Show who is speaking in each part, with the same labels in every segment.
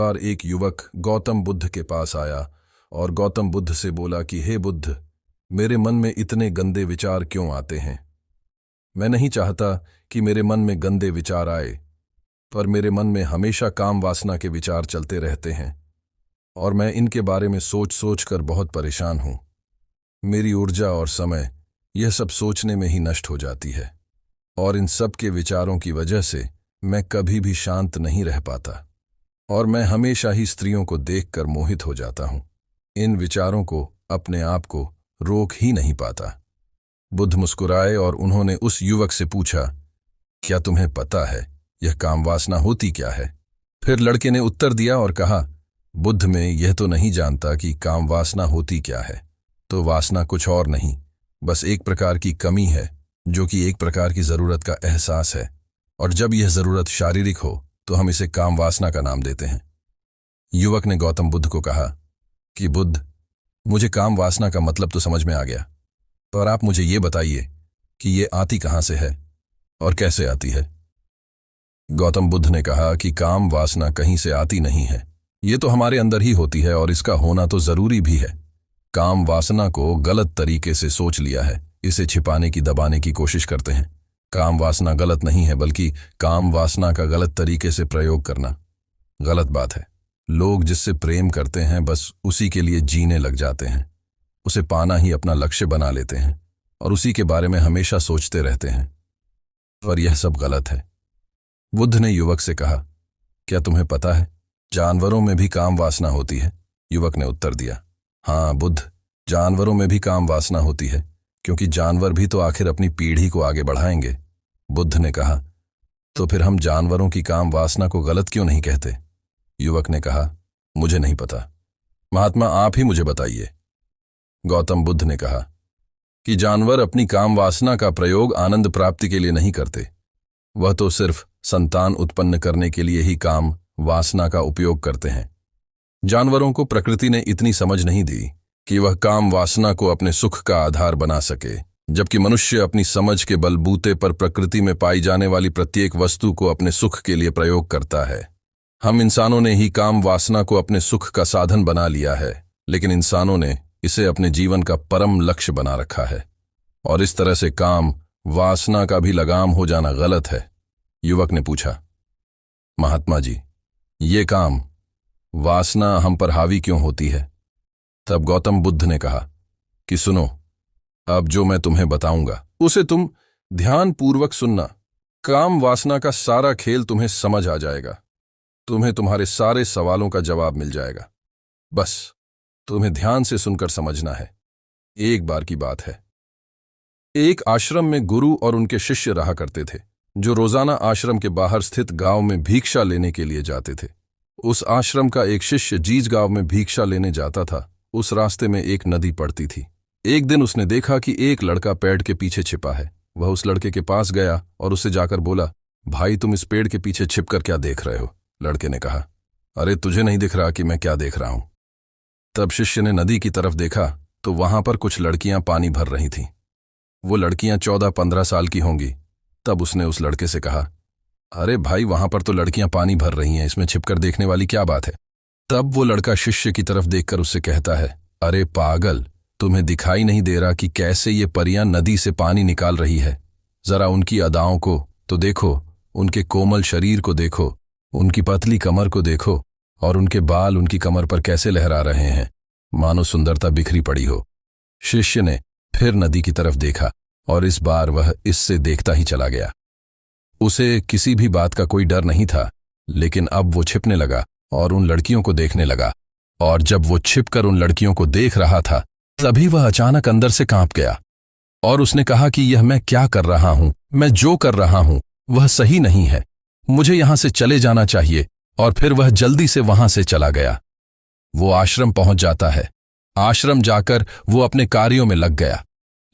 Speaker 1: बार एक युवक गौतम बुद्ध के पास आया और गौतम बुद्ध से बोला कि हे बुद्ध, मेरे मन में इतने गंदे विचार क्यों आते हैं। मैं नहीं चाहता कि मेरे मन में गंदे विचार आए, पर मेरे मन में हमेशा काम वासना के विचार चलते रहते हैं और मैं इनके बारे में सोच सोच कर बहुत परेशान हूं। मेरी ऊर्जा और समय यह सब सोचने में ही नष्ट हो जाती है और इन सब के विचारों की वजह से मैं कभी भी शांत नहीं रह पाता और मैं हमेशा ही स्त्रियों को देखकर मोहित हो जाता हूं। इन विचारों को अपने आप को रोक ही नहीं पाता। बुद्ध मुस्कुराए और उन्होंने उस युवक से पूछा, क्या तुम्हें पता है यह काम वासना होती क्या है? फिर लड़के ने उत्तर दिया और कहा, बुद्ध में यह तो नहीं जानता कि काम वासना होती क्या है। तो वासना कुछ और नहीं, बस एक प्रकार की कमी है जो कि एक प्रकार की जरूरत का एहसास है, और जब यह जरूरत शारीरिक हो तो हम इसे काम वासना का नाम देते हैं। युवक ने गौतम बुद्ध को कहा कि बुद्ध, मुझे काम वासना का मतलब तो समझ में आ गया, पर आप मुझे ये बताइए कि ये आती कहां से है और कैसे आती है। गौतम बुद्ध ने कहा कि काम वासना कहीं से आती नहीं है, ये तो हमारे अंदर ही होती है और इसका होना तो जरूरी भी है। काम वासना को गलत तरीके से सोच लिया है, इसे छिपाने की दबाने की कोशिश करते हैं। काम वासना गलत नहीं है, बल्कि काम वासना का गलत तरीके से प्रयोग करना गलत बात है। लोग जिससे प्रेम करते हैं बस उसी के लिए जीने लग जाते हैं, उसे पाना ही अपना लक्ष्य बना लेते हैं और उसी के बारे में हमेशा सोचते रहते हैं, पर यह सब गलत है। बुद्ध ने युवक से कहा, क्या तुम्हें पता है जानवरों में भी काम वासना होती है? युवक ने उत्तर दिया, हाँ बुद्ध, जानवरों में भी काम वासना होती है, क्योंकि जानवर भी तो आखिर अपनी पीढ़ी को आगे बढ़ाएंगे। बुद्ध ने कहा, तो फिर हम जानवरों की काम वासना को गलत क्यों नहीं कहते? युवक ने कहा, मुझे नहीं पता, महात्मा आप ही मुझे बताइए। गौतम बुद्ध ने कहा कि जानवर अपनी काम वासना का प्रयोग आनंद प्राप्ति के लिए नहीं करते, वह तो सिर्फ संतान उत्पन्न करने के लिए ही काम वासना का उपयोग करते हैं। जानवरों को प्रकृति ने इतनी समझ नहीं दी कि वह काम वासना को अपने सुख का आधार बना सके, जबकि मनुष्य अपनी समझ के बलबूते पर प्रकृति में पाई जाने वाली प्रत्येक वस्तु को अपने सुख के लिए प्रयोग करता है। हम इंसानों ने ही काम वासना को अपने सुख का साधन बना लिया है, लेकिन इंसानों ने इसे अपने जीवन का परम लक्ष्य बना रखा है और इस तरह से काम वासना का भी लगाम हो जाना गलत है। युवक ने पूछा, महात्मा जी, ये काम वासना हम पर हावी क्यों होती है? तब गौतम बुद्ध ने कहा कि सुनो, अब जो मैं तुम्हें बताऊंगा उसे तुम ध्यानपूर्वक सुनना। काम वासना का सारा खेल तुम्हें समझ आ जाएगा, तुम्हें तुम्हारे सारे सवालों का जवाब मिल जाएगा। बस तुम्हें ध्यान से सुनकर समझना है। एक बार की बात है, एक आश्रम में गुरु और उनके शिष्य रहा करते थे, जो रोजाना आश्रम के बाहर स्थित गांव में भिक्षा लेने के लिए जाते थे। उस आश्रम का एक शिष्य जिस गांव में भिक्षा लेने जाता था, उस रास्ते में एक नदी पड़ती थी। एक दिन उसने देखा कि एक लड़का पेड़ के पीछे छिपा है। वह उस लड़के के पास गया और उससे जाकर बोला, भाई तुम इस पेड़ के पीछे छिपकर क्या देख रहे हो? लड़के ने कहा, अरे तुझे नहीं दिख रहा कि मैं क्या देख रहा हूं? तब शिष्य ने नदी की तरफ देखा तो वहां पर कुछ लड़कियां पानी भर रही थीं। वो लड़कियां 14-15 साल की होंगी। तब उसने उस लड़के से कहा, अरे भाई वहां पर तो लड़कियां पानी भर रही हैं, इसमें छिपकर देखने वाली क्या बात है? तब वो लड़का शिष्य की तरफ देखकर उससे कहता है, अरे पागल, तुम्हें दिखाई नहीं दे रहा कि कैसे ये परियां नदी से पानी निकाल रही है? जरा उनकी अदाओं को तो देखो, उनके कोमल शरीर को देखो, उनकी पतली कमर को देखो और उनके बाल उनकी कमर पर कैसे लहरा रहे हैं, मानो सुंदरता बिखरी पड़ी हो। शिष्य ने फिर नदी की तरफ देखा और इस बार वह इससे देखता ही चला गया। उसे किसी भी बात का कोई डर नहीं था, लेकिन अब वो छिपने लगा और उन लड़कियों को देखने लगा, और जब वो छिपकर उन लड़कियों को देख रहा था तभी वह अचानक अंदर से कांप गया और उसने कहा कि यह मैं क्या कर रहा हूं? मैं जो कर रहा हूं वह सही नहीं है, मुझे यहां से चले जाना चाहिए। और फिर वह जल्दी से वहां से चला गया। वो आश्रम पहुंच जाता है। आश्रम जाकर वो अपने कार्यों में लग गया,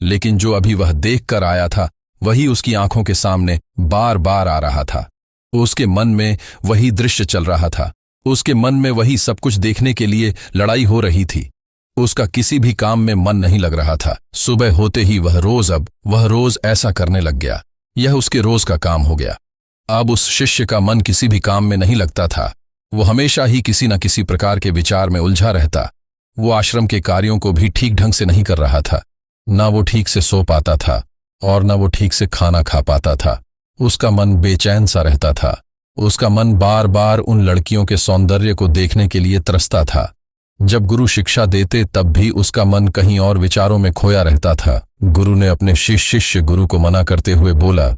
Speaker 1: लेकिन जो अभी वह देख कर आया था वही उसकी आंखों के सामने बार बार आ रहा था। उसके मन में वही दृश्य चल रहा था, उसके मन में वही सब कुछ देखने के लिए लड़ाई हो रही थी। उसका किसी भी काम में मन नहीं लग रहा था। सुबह होते ही वह रोज ऐसा करने लग गया। यह उसके रोज का काम हो गया। अब उस शिष्य का मन किसी भी काम में नहीं लगता था।
Speaker 2: वो हमेशा ही किसी न किसी प्रकार के विचार में उलझा रहता। वो आश्रम के कार्यों को भी ठीक ढंग से नहीं कर रहा था। ना वो ठीक से सो पाता था और न वो ठीक से खाना खा पाता था। उसका मन बेचैन सा रहता था। उसका मन बार बार उन लड़कियों के सौंदर्य को देखने के लिए तरसता था। जब गुरु शिक्षा देते तब भी उसका मन कहीं और विचारों में खोया रहता था। गुरु ने अपने शिष्य गुरु को मना करते हुए बोला,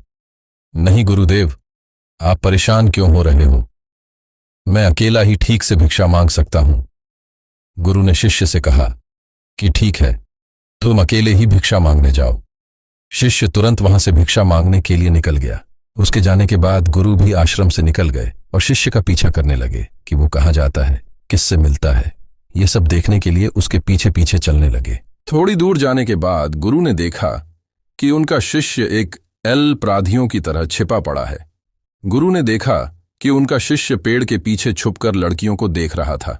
Speaker 2: नहीं गुरुदेव, आप परेशान क्यों हो रहे हो? मैं अकेला ही ठीक से भिक्षा मांग सकता हूं। गुरु ने शिष्य से कहा कि ठीक है, तुम अकेले ही भिक्षा मांगने जाओ। शिष्य तुरंत वहां से भिक्षा मांगने के लिए निकल गया। उसके जाने के बाद गुरु भी आश्रम से निकल गए और शिष्य का पीछा करने लगे कि वो कहाँ जाता है, किससे मिलता है। ये सब देखने के लिए उसके पीछे पीछे चलने लगे।
Speaker 1: थोड़ी दूर जाने के बाद गुरु ने देखा कि उनका शिष्य एक अपराधियों की तरह छिपा पड़ा है। गुरु ने देखा कि उनका शिष्य पेड़ के पीछे छुपकर लड़कियों को देख रहा था,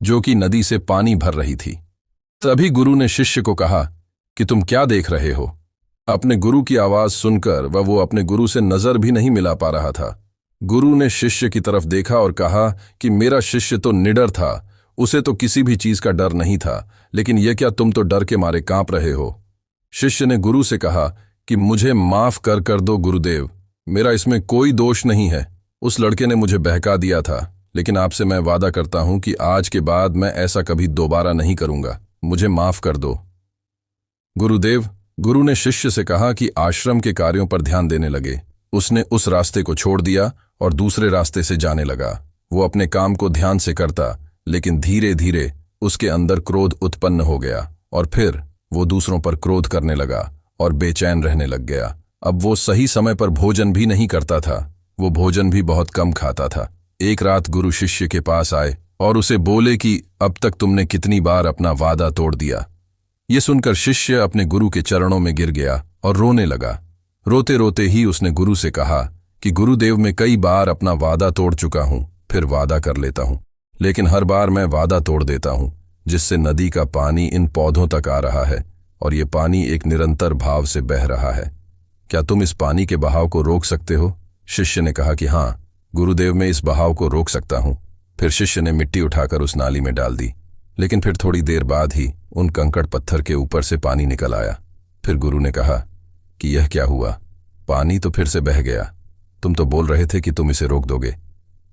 Speaker 1: जो कि नदी से पानी भर रही थी। तभी गुरु ने शिष्य को कहा कि तुम क्या देख रहे हो? अपने गुरु की आवाज सुनकर वो अपने गुरु से नजर भी नहीं मिला पा रहा था। गुरु ने शिष्य की तरफ देखा और कहा कि मेरा शिष्य तो निडर था, उसे तो किसी भी चीज का डर नहीं था, लेकिन यह क्या तुम तो डर के मारे कांप रहे हो? शिष्य ने गुरु से कहा कि मुझे माफ कर दो गुरुदेव, मेरा इसमें कोई दोष नहीं है। उस लड़के ने मुझे बहका दिया था, लेकिन आपसे मैं वादा करता हूं कि आज के बाद मैं ऐसा कभी दोबारा नहीं करूंगा। मुझे माफ कर दो गुरुदेव। गुरु ने शिष्य से कहा कि आश्रम के कार्यों पर ध्यान देने लगे। उसने उस रास्ते को छोड़ दिया और दूसरे रास्ते से जाने लगा। वो अपने काम को ध्यान से करता, लेकिन धीरे धीरे उसके अंदर क्रोध उत्पन्न हो गया और फिर वो दूसरों पर क्रोध करने लगा और बेचैन रहने लग गया। अब वो सही समय पर भोजन भी नहीं करता था, वो भोजन भी बहुत कम खाता था। एक रात गुरु शिष्य के पास आए और उसे बोले कि अब तक तुमने कितनी बार अपना वादा तोड़ दिया। ये सुनकर शिष्य अपने गुरु के चरणों में गिर गया और रोने लगा। रोते रोते ही उसने गुरु से कहा कि गुरुदेव, मैं कई बार अपना वादा तोड़ चुका हूं, फिर वादा कर लेता हूं, लेकिन हर बार मैं वादा तोड़ देता हूं, जिससे नदी का पानी इन पौधों तक आ रहा है और ये पानी एक निरंतर भाव से बह रहा है। क्या तुम इस पानी के बहाव को रोक सकते हो? शिष्य ने कहा कि हाँ गुरुदेव, मैं इस बहाव को रोक सकता हूं। फिर शिष्य ने मिट्टी उठाकर उस नाली में डाल दी, लेकिन फिर थोड़ी देर बाद ही उन कंकड़ पत्थर के ऊपर से पानी निकल आया। फिर गुरु ने कहा कि यह क्या हुआ? पानी तो फिर से बह गया। तुम तो बोल रहे थे कि तुम इसे रोक दोगे।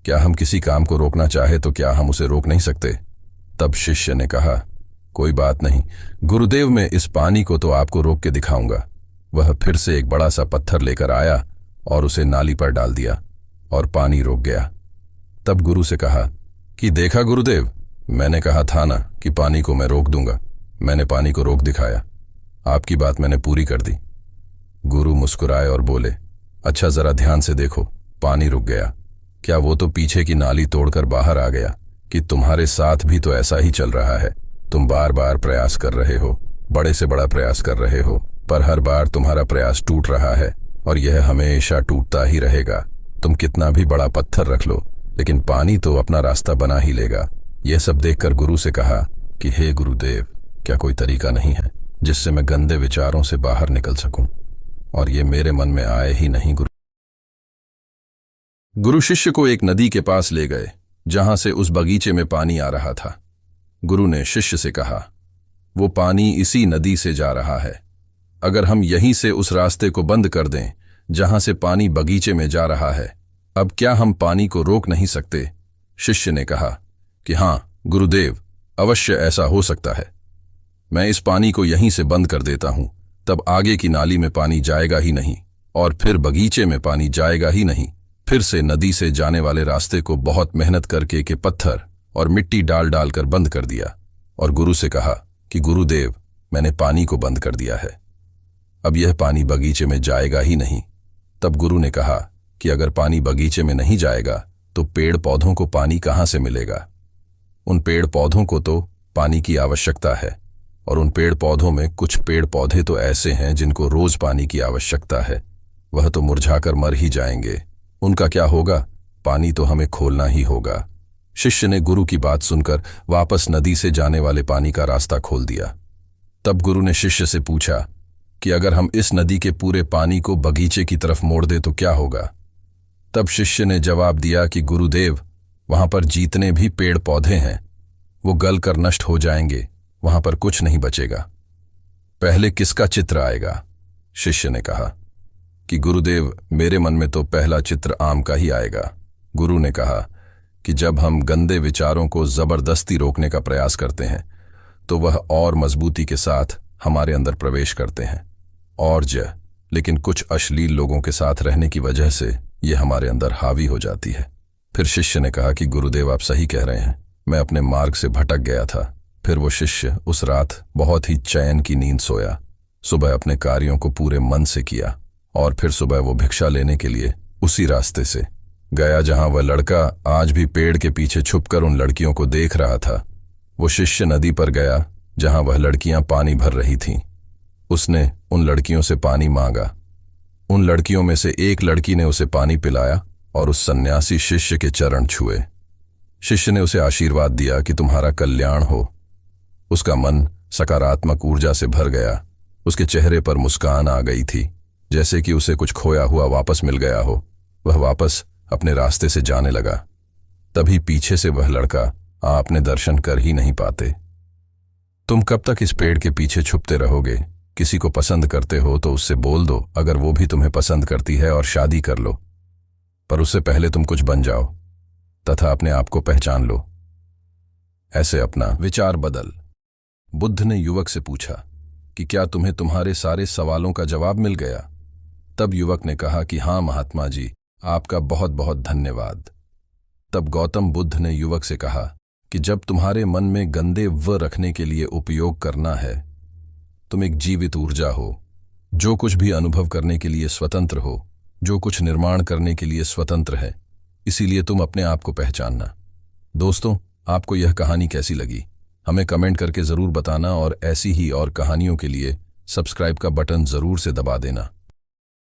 Speaker 1: क्या हम किसी काम को रोकना चाहे तो क्या हम उसे रोक नहीं सकते? तब शिष्य ने कहा, कोई बात नहीं गुरुदेव, मैं इस पानी को तो आपको रोक के दिखाऊंगा। वह फिर से एक बड़ा सा पत्थर लेकर आया और उसे नाली पर डाल दिया और पानी रुक गया। तब गुरु से कहा कि देखा गुरुदेव, मैंने कहा था ना कि पानी को मैं रोक दूंगा। मैंने पानी को रोक दिखाया, आपकी बात मैंने पूरी कर दी। गुरु मुस्कुराए और बोले, अच्छा जरा ध्यान से देखो, पानी रुक गया। क्या वो तो पीछे की नाली तोड़कर बाहर आ गया? कि तुम्हारे साथ भी तो ऐसा ही चल रहा है। तुम बार बार प्रयास कर रहे हो, बड़े से बड़ा प्रयास कर रहे हो, पर हर बार तुम्हारा प्रयास टूट रहा है और यह हमेशा टूटता ही रहेगा। तुम कितना भी बड़ा पत्थर रख लो, लेकिन पानी तो अपना रास्ता बना ही लेगा। यह सब देखकर गुरु से कहा कि हे गुरुदेव, क्या कोई तरीका नहीं है जिससे मैं गंदे विचारों से बाहर निकल सकूं और ये मेरे मन में आए ही नहीं? गुरु शिष्य को एक नदी के पास ले गए जहां से उस बगीचे में पानी आ रहा था। गुरु ने शिष्य से कहा, वो पानी इसी नदी से जा रहा है। अगर हम यहीं से उस रास्ते को बंद कर दें जहां से पानी बगीचे में जा रहा है, अब क्या हम पानी को रोक नहीं सकते? शिष्य ने कहा कि हाँ गुरुदेव, अवश्य ऐसा हो सकता है। मैं इस पानी को यहीं से बंद कर देता हूं, तब आगे की नाली में पानी जाएगा ही नहीं और फिर बगीचे में पानी जाएगा ही नहीं। फिर से नदी से जाने वाले रास्ते को बहुत मेहनत करके के पत्थर और मिट्टी डाल डालकर बंद कर दिया और गुरु से कहा कि गुरुदेव, मैंने पानी को बंद कर दिया है, अब यह पानी बगीचे में जाएगा ही नहीं। तब गुरु ने कहा कि अगर पानी बगीचे में नहीं जाएगा तो पेड़ पौधों को पानी कहाँ से मिलेगा? उन पेड़ पौधों को तो पानी की आवश्यकता है और उन पेड़ पौधों में कुछ पेड़ पौधे तो ऐसे हैं जिनको रोज पानी की आवश्यकता है, वह तो मुरझाकर मर ही जाएंगे। उनका क्या होगा? पानी तो हमें खोलना ही होगा। शिष्य ने गुरु की बात सुनकर वापस नदी से जाने वाले पानी का रास्ता खोल दिया। तब गुरु ने शिष्य से पूछा कि अगर हम इस नदी के पूरे पानी को बगीचे की तरफ मोड़ दें तो क्या होगा? तब शिष्य ने जवाब दिया कि गुरुदेव, वहां पर जितने भी पेड़ पौधे हैं वो गल कर नष्ट हो जाएंगे, वहां पर कुछ नहीं बचेगा। पहले किसका चित्र आएगा? शिष्य ने कहा कि गुरुदेव, मेरे मन में तो पहला चित्र आम का ही आएगा। गुरु ने कहा कि जब हम गंदे विचारों को जबरदस्ती रोकने का प्रयास करते हैं तो वह और मजबूती के साथ हमारे अंदर प्रवेश करते हैं और लेकिन कुछ अश्लील लोगों के साथ रहने की वजह से ये हमारे अंदर हावी हो जाती है। फिर शिष्य ने कहा कि गुरुदेव, आप सही कह रहे हैं, मैं अपने मार्ग से भटक गया था। फिर वो शिष्य उस रात बहुत ही चैन की नींद सोया। सुबह अपने कार्यों को पूरे मन से किया और फिर सुबह वो भिक्षा लेने के लिए उसी रास्ते से गया जहां वह लड़का आज भी पेड़ के पीछे छुपकर उन लड़कियों को देख रहा था। वो शिष्य नदी पर गया जहां वह लड़कियां पानी भर रही थीं। उसने उन लड़कियों से पानी मांगा। उन लड़कियों में से एक लड़की ने उसे पानी पिलाया और उस सन्यासी शिष्य के चरण छुए। शिष्य ने उसे आशीर्वाद दिया कि तुम्हारा कल्याण हो। उसका मन सकारात्मक ऊर्जा से भर गया। उसके चेहरे पर मुस्कान आ गई थी, जैसे कि उसे कुछ खोया हुआ वापस मिल गया हो। वह वापस अपने रास्ते से जाने लगा। तभी पीछे से वह लड़का आपने दर्शन कर ही नहीं पाते। तुम कब तक इस पेड़ के पीछे छुपते रहोगे? किसी को पसंद करते हो तो उससे बोल दो, अगर वो भी तुम्हें पसंद करती है, और शादी कर लो। पर उससे पहले तुम कुछ बन जाओ तथा अपने आप को पहचान लो। ऐसे अपना विचार बदल। बुद्ध ने युवक से पूछा कि क्या तुम्हें तुम्हारे सारे सवालों का जवाब मिल गया? तब युवक ने कहा कि हाँ महात्मा जी, आपका बहुत बहुत धन्यवाद। तब गौतम बुद्ध ने युवक से कहा कि जब तुम्हारे मन में गंदे व रखने के लिए उपयोग करना है, तुम एक जीवित ऊर्जा हो, जो कुछ भी अनुभव करने के लिए स्वतंत्र हो, जो कुछ निर्माण करने के लिए स्वतंत्र है। इसीलिए तुम अपने आप को पहचानना। दोस्तों, आपको यह कहानी कैसी लगी हमें कमेंट करके जरूर बताना और ऐसी ही और कहानियों के लिए सब्सक्राइब का बटन जरूर से दबा देना।